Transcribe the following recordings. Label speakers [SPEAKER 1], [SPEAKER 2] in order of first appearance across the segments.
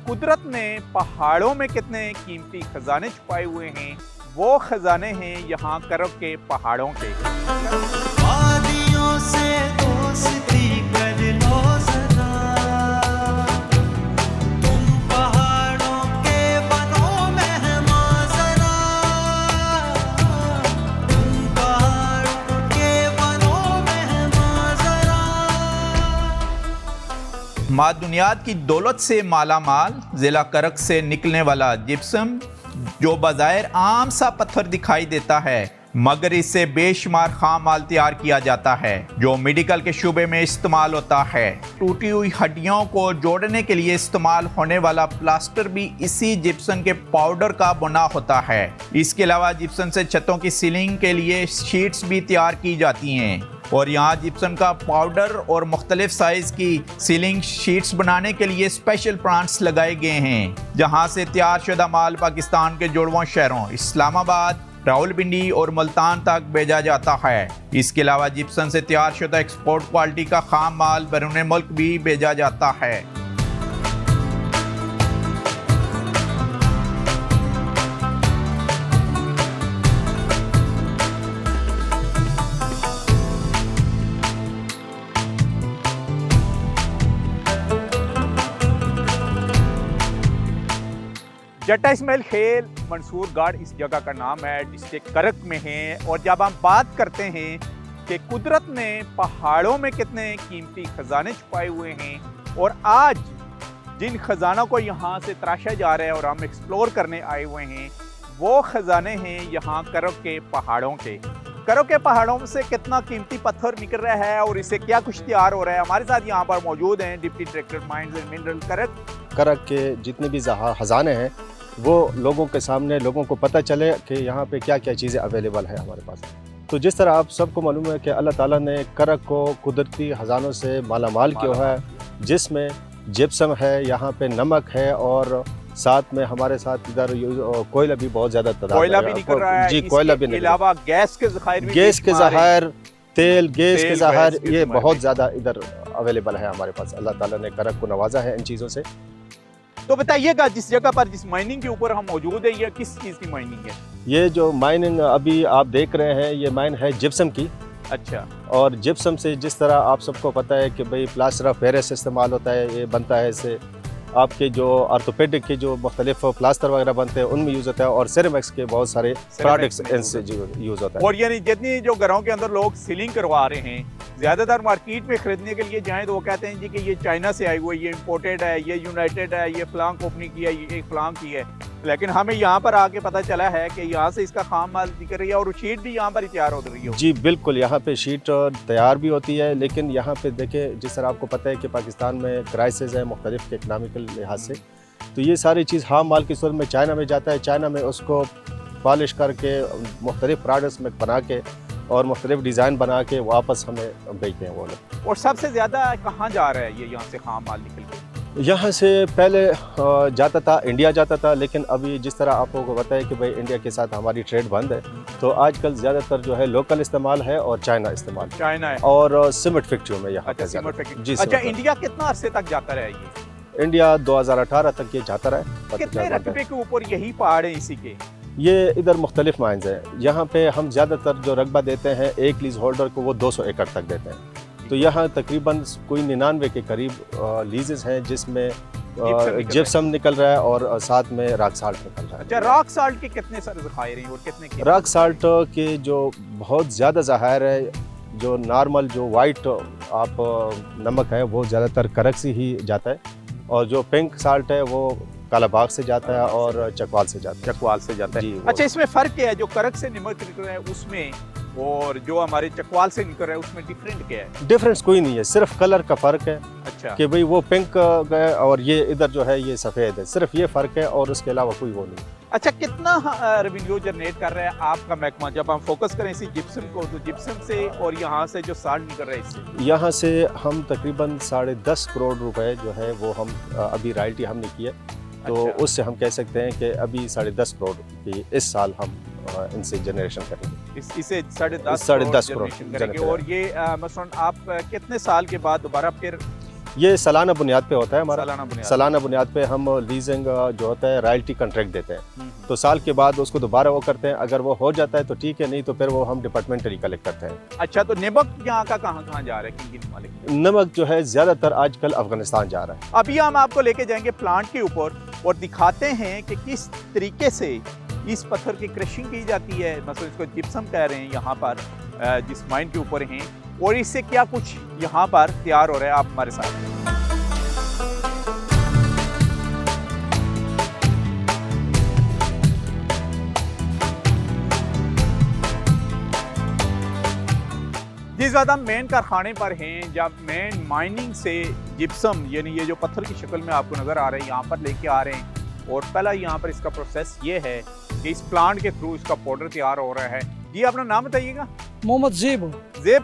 [SPEAKER 1] कुदरत ने पहाड़ों में कितने कीमती खजाने छुपाए हुए हैं, वो खजाने हैं यहाँ करक के पहाड़ों के।
[SPEAKER 2] वादियों से दोस्ती कर लो ज़रा, तुम पहाड़ों के बनो मेहमान ज़रा, तुम पहाड़ों के बनो मेहमान ज़रा।
[SPEAKER 1] मादुनियात की दौलत से माला माल जिला करक से निकलने वाला जिप्सम, जो बाज़ाहिर आम सा पत्थर दिखाई देता है, मगर इससे बेशुमार खाम माल तैयार किया जाता है जो मेडिकल के शुबे में इस्तेमाल होता है। टूटी हुई हड्डियों को जोड़ने के लिए इस्तेमाल होने वाला प्लास्टर भी इसी जिप्सम के पाउडर का बना होता है। इसके अलावा जिप्सम से छतों की सीलिंग के लिए शीट्स भी तैयार की जाती हैं और यहाँ जिप्सम का पाउडर और मुख्तलिफ साइज की सीलिंग शीट्स बनाने के लिए स्पेशल प्लांट्स लगाए गए हैं, जहाँ से तैयार शुदा माल पाकिस्तान के जुड़वां शहरों इस्लामाबाद, रावलपिंडी और मुल्तान तक भेजा जाता है। इसके अलावा जिप्सम से तैयार शुदा एक्सपोर्ट क्वालिटी का खाम माल बैरून मुल्क भी भेजा जाता है। जट्टा इस्माइल खेल मंसूर गाड़ इस जगह का नाम है, डिस्ट्रिक्ट करक में है। और जब हम बात करते हैं कि कुदरत ने पहाड़ों में कितने कीमती खजाने छुपाए हुए हैं और आज जिन खजानों को यहाँ से तराशा जा रहा है और हम एक्सप्लोर करने आए हुए हैं, वो खजाने हैं यहाँ करक के पहाड़ों के। करक के पहाड़ों से कितना कीमती पत्थर निकल रहा है और इससे क्या कुछ तैयार हो रहा है। हमारे साथ यहाँ पर मौजूद हैं deputy director mines and mineral
[SPEAKER 3] करक के जितने भी खजाने हैं वो लोगों के सामने, लोगों को पता चले कि यहाँ पे क्या क्या चीज़ें अवेलेबल है हमारे पास। तो जिस तरह आप सबको मालूम है कि अल्लाह ताला ने करक को कुदरती खजानों से माला माल किया है, जिसमें जिप्सम है, यहाँ पे नमक है और साथ में हमारे साथ इधर कोयला भी बहुत ज़्यादा
[SPEAKER 1] कोयला भी निकल रहा है।
[SPEAKER 3] जी, कोयला भी निकल रहा है।
[SPEAKER 1] गैस के ज़खायर,
[SPEAKER 3] तेल, गैस के ज़खायर, ये बहुत ज़्यादा इधर अवेलेबल है हमारे पास। अल्लाह ताला ने करक को नवाजा है इन चीज़ों से।
[SPEAKER 1] तो बताइएगा, जिस जगह पर जिस माइनिंग के ऊपर हम मौजूद है, ये किस चीज़ की माइनिंग है?
[SPEAKER 3] ये जो माइनिंग अभी आप देख रहे हैं, ये माइन है जिप्सम की।
[SPEAKER 1] अच्छा।
[SPEAKER 3] और जिप्सम से जिस तरह आप सबको पता है कि भाई प्लास्टर ऑफ पेरिस इस्तेमाल होता है, ये बनता है इससे। आपके जो ऑर्थोपेडिक के जो मुख्तलिफ प्लास्टर वगैरह बनते हैं उनमें यूज़ होता है और सेरेमिक्स के बहुत सारे प्रोडक्ट्स इनसे यूज़ होता है।
[SPEAKER 1] और यानी जितनी जो घरों के अंदर लोग सीलिंग करवा रहे हैं, ज़्यादातर मार्केट में ख़रीदने के लिए जाएँ तो वो कहते हैं जी कि ये चाइना से आई हुई है, ये इम्पोर्टेड है, ये यूनाइटेड है, ये फलां कंपनी की है, ये फलां की है। लेकिन हमें यहाँ पर आके पता चला है कि यहाँ से इसका खाम माल निकल रही है और शीट भी यहाँ पर ही तैयार हो रही है।
[SPEAKER 3] जी बिल्कुल, यहाँ पे शीट तैयार भी होती है, लेकिन यहाँ पे देखें जिस तरह आपको पता है कि पाकिस्तान में क्राइसिस है मुख्तलिफ इकनॉमिकल लिहाज से, तो ये सारी चीज़ खाम माल की सूरत में चाइना में जाता है। चाइना में उसको पॉलिश करके मुख्तलिफ प्रोडक्ट्स में बना के और मुख्तलिफ डिज़ाइन बना के वापस हमें बेचते हैं वो लोग।
[SPEAKER 1] और सबसे ज़्यादा कहाँ जा रहा है ये यहाँ से खाम माल निकल के?
[SPEAKER 3] यहाँ से पहले जाता था, इंडिया जाता था, लेकिन अभी जिस तरह आप लोगों को पता है कि भाई इंडिया के साथ हमारी ट्रेड बंद है, तो आजकल ज़्यादातर जो है लोकल इस्तेमाल है और चाइना इस्तेमाल।
[SPEAKER 1] चाइना है
[SPEAKER 3] और सीमेंट फैक्ट्रियों में यहाँ।
[SPEAKER 1] अच्छा, सीमेंट फैक्ट्री।
[SPEAKER 3] जी।
[SPEAKER 1] अच्छा, इंडिया कितना अरसे तक जाता रहा ये?
[SPEAKER 3] इंडिया 2018 तक ये जाता रहा।
[SPEAKER 1] कितने रकबे के ऊपर यही पहाड़ है इसी के?
[SPEAKER 3] ये इधर मुख्तलिफ माइंस हैं। यहाँ पे हम ज़्यादातर जो रकबा देते हैं एक लीज होल्डर को, वो 200 एकड़ तक देते हैं। तो यहाँ तकरीबन कोई 99 के करीब लीजेस हैं जिसमें जिप्सम निकल रहा है और साथ में रॉक साल्ट निकल रहा है।
[SPEAKER 1] अच्छा, रॉक साल्ट के कितने सारे ज़खायर हैं और कितने के?
[SPEAKER 3] रॉक साल्ट के जो बहुत ज़्यादा ज़खायर है, जो नॉर्मल जो वाइट आप नमक है वो ज़्यादातर करक से ही जाता है, और जो पिंक साल्ट है वो कालाबाग से जाता है और चकवाल से जाता है।
[SPEAKER 1] चकवाल से जाता है
[SPEAKER 3] जी।
[SPEAKER 1] अच्छा, इसमें फ़र्क क्या है जो करक से नमक निकल रहा है उसमें और जो हमारे चकवाल से निकल रहा है उसमें डिफरेंट क्या है?
[SPEAKER 3] डिफरेंस कोई नहीं है, सिर्फ कलर का फ़र्क है।
[SPEAKER 1] अच्छा।
[SPEAKER 3] कि भाई वो पिंक है और ये इधर जो है ये सफ़ेद है, सिर्फ ये फ़र्क है और उसके अलावा कोई वो नहीं।
[SPEAKER 1] अच्छा, कितना रेवेन्यू जनरेट कर रहा है आपका महकमा जब हम फोकस करें इसी जिप्सम को, तो जिप्सम से और यहाँ से जो साल्ट निकल रहा है इससे?
[SPEAKER 3] यहाँ से हम तकरीबन 10.5 करोड़ रुपए जो है वो हम अभी रॉयल्टी हमने की है। तो
[SPEAKER 1] अच्छा।
[SPEAKER 3] उससे हम कह सकते हैं कि अभी 10.5 करोड़ की इस साल हम इनसे जनरेशन करेंगे।
[SPEAKER 1] इसे 10.5
[SPEAKER 3] करोड़
[SPEAKER 1] जनरेशन करेंगे। और ये मसलन आप कितने साल के बाद दोबारा फिर
[SPEAKER 3] ये सालाना बुनियाद पे होता है हमारा।
[SPEAKER 1] सालाना
[SPEAKER 3] सालाना बुनियाद पे हम लीजिंग जो होता है रॉयल्टी कॉन्ट्रैक्ट देते हैं। तो साल के बाद उसको दोबारा वो करते हैं, अगर वो हो जाता है तो ठीक है, नहीं तो फिर वो हम डिपार्टमेंटली कलेक्ट करते हैं।
[SPEAKER 1] अच्छा, तो नमक यहाँ का कहाँ जा रहा है, किन किन मालिक?
[SPEAKER 3] नमक जो है ज़्यादातर आजकल अफगानिस्तान जा रहा है।
[SPEAKER 1] अभी हम आपको लेके जाएंगे प्लांट के ऊपर और दिखाते हैं कि किस तरीके से इस पत्थर की क्रशिंग की जाती है। मतलब इसको जिप्सम कह रहे हैं यहाँ पर, जिस माइन के ऊपर हैं, और इससे क्या कुछ यहाँ पर तैयार हो रहा है। आप हमारे साथ जिस वक्त हम मेन कारखाने पर हैं, जब मेन माइनिंग से जिप्सम यानी ये जो पत्थर की शक्ल में आपको नज़र आ रहे हैं यहाँ पर लेके आ रहे हैं, और पहला यहाँ पर इसका प्रोसेस ये है कि इस प्लांट के थ्रू इसका पाउडर तैयार हो रहा है। जी अपना नाम बताइएगा।
[SPEAKER 4] मोहम्मद ज़ेब।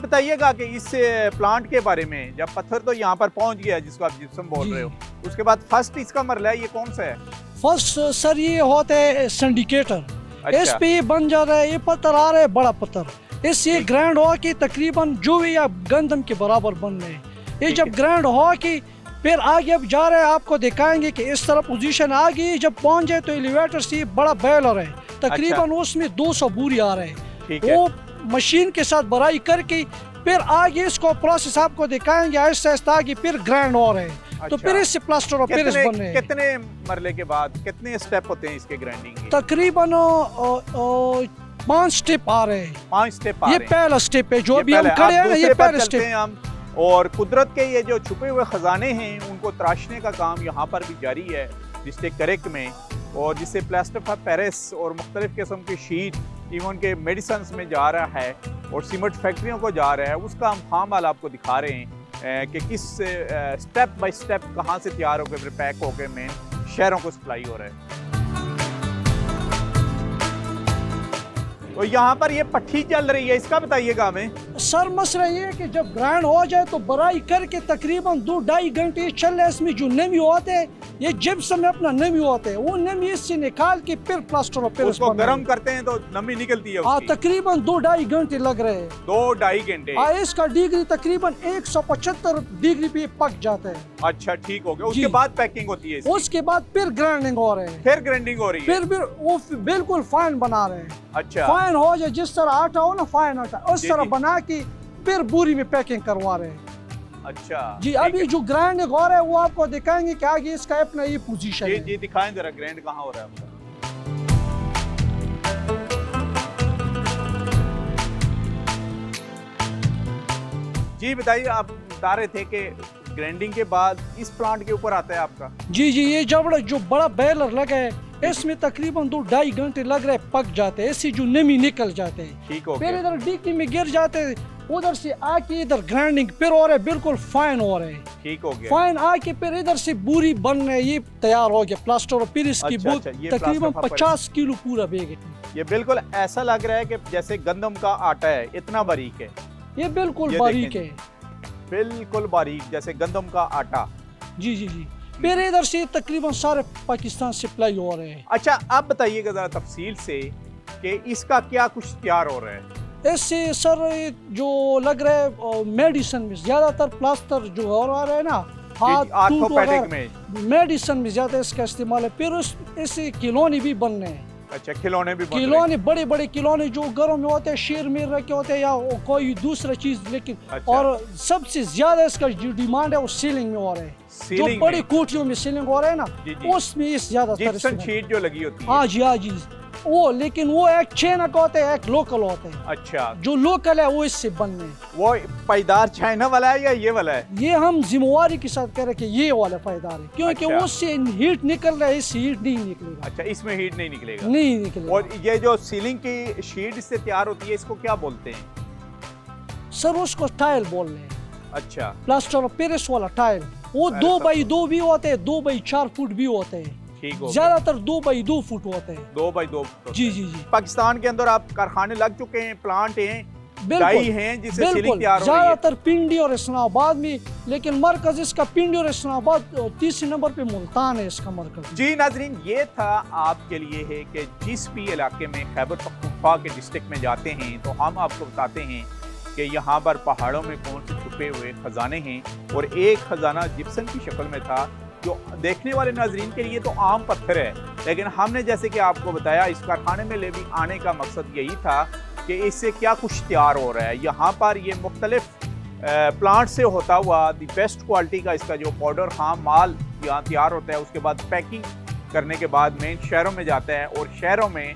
[SPEAKER 1] बताइएगा कि इस प्लांट के बारे में। जब पत्थर तो यहाँ पर पहुँच गया जिसको आप जिप्सम बोल रहे हो, उसके बाद फर्स्ट इसका मरला है, ये कौन सा है?
[SPEAKER 4] फर्स्ट सर ये होता है सिंडिकेटर।
[SPEAKER 1] अच्छा।
[SPEAKER 4] इस पे बन जा रहा है, ये पत्थर आ रहा है बड़ा पत्थर, इससे ग्राइंड हो के तकरीबन जो भी या गंदम के बराबर बन रहे हैं। ये जब ग्राइंड हो के फिर आगे अब जा रहे हैं, आपको दिखाएंगे कि इस तरह पोजीशन आ गई। जब पहुंच जाए तो एलिवेटर से बड़ा बैलर है, तकरीबन उसमें 200 बोरी आ रहे हैं। वो मशीन के साथ भराई करके फिर आगे इसको प्रोसेस आपको दिखाएंगे आहिस्ता आहिस्ता आगे, फिर ग्राइंड हो रहे हैं। तो फिर इससे प्लास्टर ऑफ पेरिस बन रहे हैं।
[SPEAKER 1] कितने मरले के बाद कितने स्टेप होते हैं इसके ग्राइंडिंग के?
[SPEAKER 4] तकरीबन 5 स्टेप आ रहे हैं।
[SPEAKER 1] 5 स्टेप आ
[SPEAKER 4] ये
[SPEAKER 1] रहे हैं।
[SPEAKER 4] पहला स्टेप है जो अभी हम खड़े हैं, ये पहला स्टेप
[SPEAKER 1] हैं हम। और कुदरत के ये जो छुपे हुए खजाने हैं उनको तराशने का काम यहाँ पर भी जारी है डिस्ट्रिक्ट करक में, और जिससे प्लास्टर ऑफ पेरिस और मुख्तलिफ किस्म की शीट इवन के मेडिसिन में जा रहा है और सीमेंट फैक्ट्रियों को जा रहा है। उसका हम फार्म हाल आपको दिखा रहे हैं कि किस स्टेप बाय स्टेप कहाँ से तैयार होकर फिर पैक होकर मेन शहरों को सप्लाई हो रहा है। तो यहाँ पर ये पट्टी चल रही है, इसका बताइएगा हमें।
[SPEAKER 4] सर मसला ये है कि जब ग्राइंड हो जाए तो बराई करके तकरीबन 2-2.5 घंटे चल रहा है। इसमें जो नमी होते हैं, ये जिप्सम में अपना नमी होते हैं, वो नमी इससे निकाल के फिर प्लास्टर ऑफ पेरिस
[SPEAKER 1] उसको गर्म करते हैं तो नमी निकलती है उसकी।
[SPEAKER 4] तकरीबन 2-2.5 घंटे लग रहे हैं।
[SPEAKER 1] 2-2.5 घंटे।
[SPEAKER 4] इसका डिग्री तकरीबन 175 डिग्री पे पक जाता है।
[SPEAKER 1] अच्छा ठीक हो गया। उसके बाद पैकिंग होती है इसकी।
[SPEAKER 4] उसके बाद फिर ग्राइंडिंग हो रहे हैं,
[SPEAKER 1] फिर ग्राइंडिंग हो रही है,
[SPEAKER 4] फिर वो बिल्कुल फाइन बना रहे हैं।
[SPEAKER 1] अच्छा,
[SPEAKER 4] फाइन हो जाए जिस तरह आटा हो ना, फाइन आटा उस तरह बना के फिर बोरी में पैकिंग करवा रहे हैं।
[SPEAKER 1] अच्छा
[SPEAKER 4] जी, अभी जो ग्राइंडिंग हो रहा है वो आपको दिखाएंगे कि आगे इसका अपना ये पोजीशन है।
[SPEAKER 1] जी दिखाएं जरा ग्राइंड कहाँ हो रहा है आपका। जी बताइए, आप बता रहे थे कि ग्राइंडिंग के बाद इस प्लांट के ऊपर आता है आपका।
[SPEAKER 4] जी ये जो बड़ा बैलर लगा है, इसमें तकरीबन 2-2.5 घंटे लग रहे पक जाते हैं। इससे जो नमी निकल जाते हैं,
[SPEAKER 1] ठीक हो
[SPEAKER 4] फिर
[SPEAKER 1] गया।
[SPEAKER 4] इधर डिक्की में गिर जाते हैं, उधर से आके इधर ग्राइंडिंग फिर हो रहा है, बिल्कुल फाइन हो रहे हैं।
[SPEAKER 1] ठीक हो गया।
[SPEAKER 4] फाइन आके फिर इधर से पूरी बन रहे, ये तैयार हो गया प्लास्टर ऑफ पेरिस की बुक।
[SPEAKER 1] ये
[SPEAKER 4] तकरीबन
[SPEAKER 1] प्लास्टर ऑफ
[SPEAKER 4] 50 किलो पूरा बैग है।
[SPEAKER 1] ये बिल्कुल ऐसा लग रहा है कि जैसे गंदम का आटा है, इतना बारीक है।
[SPEAKER 4] ये बिल्कुल
[SPEAKER 1] ये
[SPEAKER 4] बारीक है,
[SPEAKER 1] बिल्कुल बारीक जैसे गंदम का आटा।
[SPEAKER 4] जी फिर इधर से तकरीबन सारे पाकिस्तान सप्लाई हो रहे हैं।
[SPEAKER 1] अच्छा, आप बताइएगा जरा तफसील से कि इसका क्या कुछ तैयार हो रहा है।
[SPEAKER 4] इससे सर जो लग रहा है मेडिसिन में ज्यादातर प्लास्टर जो हो रहा है ना, हाथ
[SPEAKER 1] आर्थोपेडिक में
[SPEAKER 4] मेडिसिन में ज्यादा इसका इस्तेमाल है। फिर इससे खिलौने भी बन रहे हैं।
[SPEAKER 1] अच्छा, खिलौने भी बन रहे हैं।
[SPEAKER 4] खिलौने बड़े बड़े खिलौने जो घरों में होते हैं, शेर में रखे होते हैं या कोई दूसरा चीज, लेकिन
[SPEAKER 1] अच्छा।
[SPEAKER 4] और सबसे ज्यादा इसका जो डिमांड है वो सीलिंग में हो रहा है। जो बड़ी कोठियों में सीलिंग हो रहा है ना, उसमें इस ज्यादा
[SPEAKER 1] जिप्सम शीट जो लगी होती है।
[SPEAKER 4] हाँ जी वो, लेकिन वो एक चाइना का होता है, एक लोकल होता है।
[SPEAKER 1] अच्छा, जो
[SPEAKER 4] लोकल है वो इससे बनने,
[SPEAKER 1] वो पायदार चाइना वाला है या ये वाला है?
[SPEAKER 4] ये हम जिम्मेवारी के साथ कह रहे कि ये वाला पायदार है, क्योंकि
[SPEAKER 1] अच्छा।
[SPEAKER 4] उससे हीट निकल रहा है, इससे हीट नहीं निकलेगा।
[SPEAKER 1] अच्छा, इसमें हीट नहीं निकलेगा।
[SPEAKER 4] नहीं निकलेगा।
[SPEAKER 1] और ये जो सीलिंग की शीट इससे तैयार होती है, इसको क्या बोलते हैं?
[SPEAKER 4] सर उसको टाइल बोल रहे हैं।
[SPEAKER 1] अच्छा,
[SPEAKER 4] प्लास्टर ऑफ पेरिस वाला टाइल, वो 2x2 भी होते हैं, 2x4 फुट भी होते हैं। ज्यादातर 2x2 फुट होते हैं।
[SPEAKER 1] 2x2
[SPEAKER 4] जी
[SPEAKER 1] पाकिस्तान के अंदर आप कारखाने लग चुके हैं, प्लांट हैं, डाई हैं जिससे सीलिंग तैयार हो रही है।
[SPEAKER 4] ज्यादातर पिंडी और इस्लामाबाद में, लेकिन मरकज इसका पिंडी और इस्लामाबाद 30 नंबर पे मुल्तान है इसका मरकज।
[SPEAKER 1] जी नाजरीन, ये था आपके लिए है कि जिस भी इलाके में खैबर पख्तूनख्वा के डिस्ट्रिक्ट में जाते हैं तो हम आपको बताते हैं कि यहाँ पर पहाड़ों में कौन से छुपे हुए ख़जाने हैं। और एक ख़जाना जिप्सम की शक्ल में था, जो देखने वाले नाजरीन के लिए तो आम पत्थर है, लेकिन हमने जैसे कि आपको बताया इस कारखाने में ले भी आने का मकसद यही था कि इससे क्या कुछ तैयार हो रहा है। यहाँ पर ये मुख्तलिफ प्लांट से होता हुआ दी बेस्ट क्वालिटी का इसका जो पाउडर खाम माल यहाँ तैयार होता है, उसके बाद पैकिंग करने के बाद मेन शहरों में जाता है और शहरों में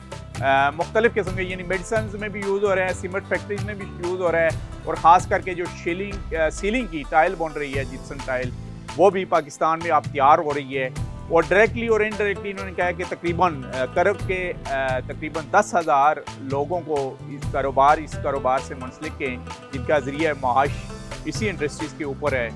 [SPEAKER 1] मुख्तलिफ किस्म के यानी मेडिसिन में भी यूज़ हो रहा है, सीमेंट फैक्ट्रीज में भी यूज़ हो रहा है, और ख़ास करके जो सीलिंग की टाइल बन रही है जिप्सम टाइल, वो भी पाकिस्तान में अब तैयार हो रही है। और डायरेक्टली और इनडायरेक्टली इन्होंने कहा कि तकरीबन करब के तकरीबन 10,000 लोगों को इस कारोबार से मुंसलिक हैं, जिनका ज़रिया माश इसी इंडस्ट्रीज़ के ऊपर है।